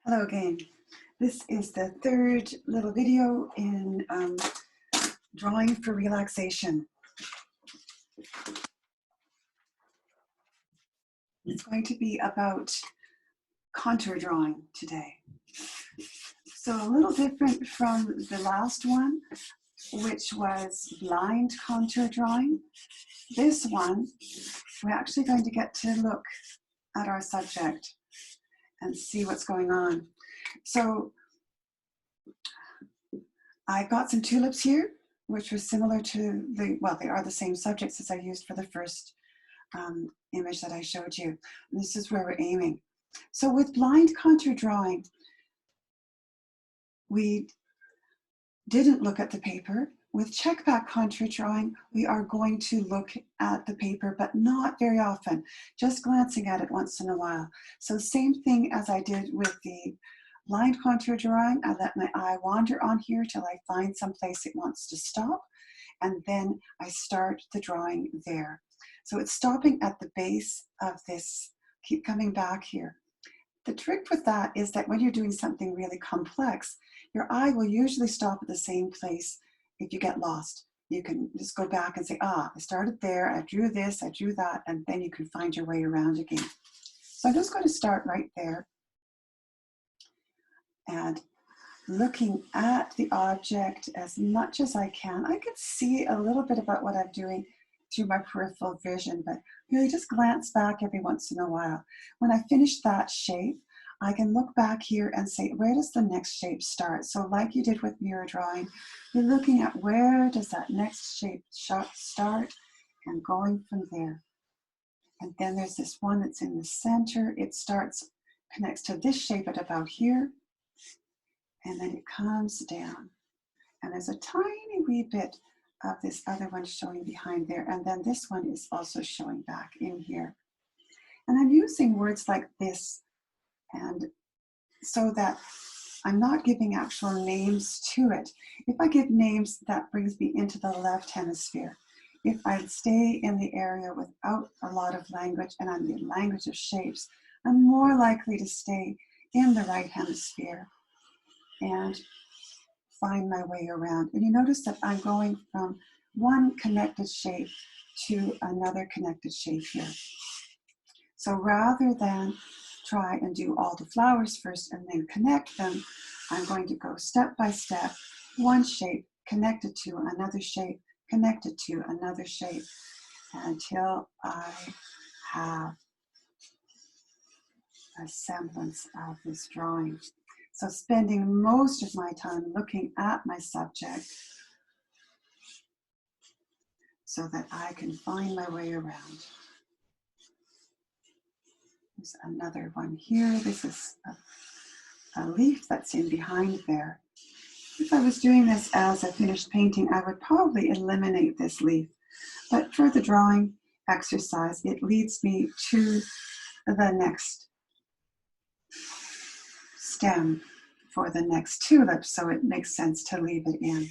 Hello again. This is the third little video in drawing for relaxation. It's going to be about contour drawing today. So a little different from the last one, which was blind contour drawing. This one, we're actually going to get to look at our subject and see what's going on. So I got some tulips here, which were similar to they are the same subjects as I used for the first image that I showed you. And this is where we're aiming. So with blind contour drawing, we didn't look at the paper. With check back contour drawing, we are going to look at the paper, but not very often, just glancing at it once in a while. So same thing as I did with the blind contour drawing, I let my eye wander on here till I find some place it wants to stop, and then I start the drawing there. So it's stopping at the base of this, keep coming back here. The trick with that is that when you're doing something really complex, your eye will usually stop at the same place. If you get lost, you can just go back and say, I started there, I drew this, I drew that, and then you can find your way around again. So I'm just going to start right there. And looking at the object as much as I can. I can see a little bit about what I'm doing through my peripheral vision, but really just glance back every once in a while. When I finish that shape, I can look back here and say, where does the next shape start? So like you did with mirror drawing, you're looking at where does that next shape start and going from there. And then there's this one that's in the center. It connects to this shape at about here. And then it comes down. And there's a tiny wee bit of this other one showing behind there. And then this one is also showing back in here. And I'm using words like this, and so that I'm not giving actual names to it. If I give names, that brings me into the left hemisphere. If I stay in the area without a lot of language and I'm the language of shapes, I'm more likely to stay in the right hemisphere and find my way around. And you notice that I'm going from one connected shape to another connected shape here. So rather than try and do all the flowers first and then connect them, I'm going to go step by step, one shape connected to another shape, connected to another shape, until I have a semblance of this drawing. So spending most of my time looking at my subject so that I can find my way around. There's another one here. This is a leaf that's in behind there. If I was doing this as a finished painting, I would probably eliminate this leaf. But for the drawing exercise, it leads me to the next stem for the next tulip, so it makes sense to leave it in.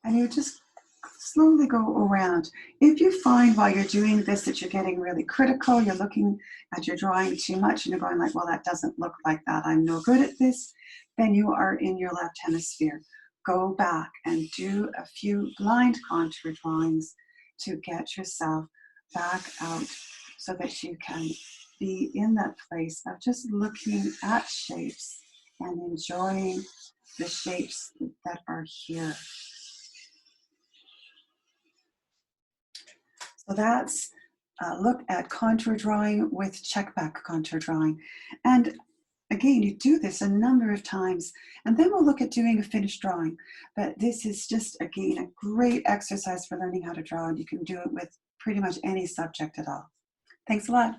And you just slowly go around. If you find while you're doing this that you're getting really critical, you're looking at your drawing too much and you're going like, well, that doesn't look like that, I'm no good at this, then you are in your left hemisphere. Go back and do a few blind contour drawings to get yourself back out so that you can be in that place of just looking at shapes and enjoying the shapes that are here. So that's a look at contour drawing with check back contour drawing. And again, you do this a number of times, and then we'll look at doing a finished drawing. But this is just, again, a great exercise for learning how to draw, and you can do it with pretty much any subject at all. Thanks a lot.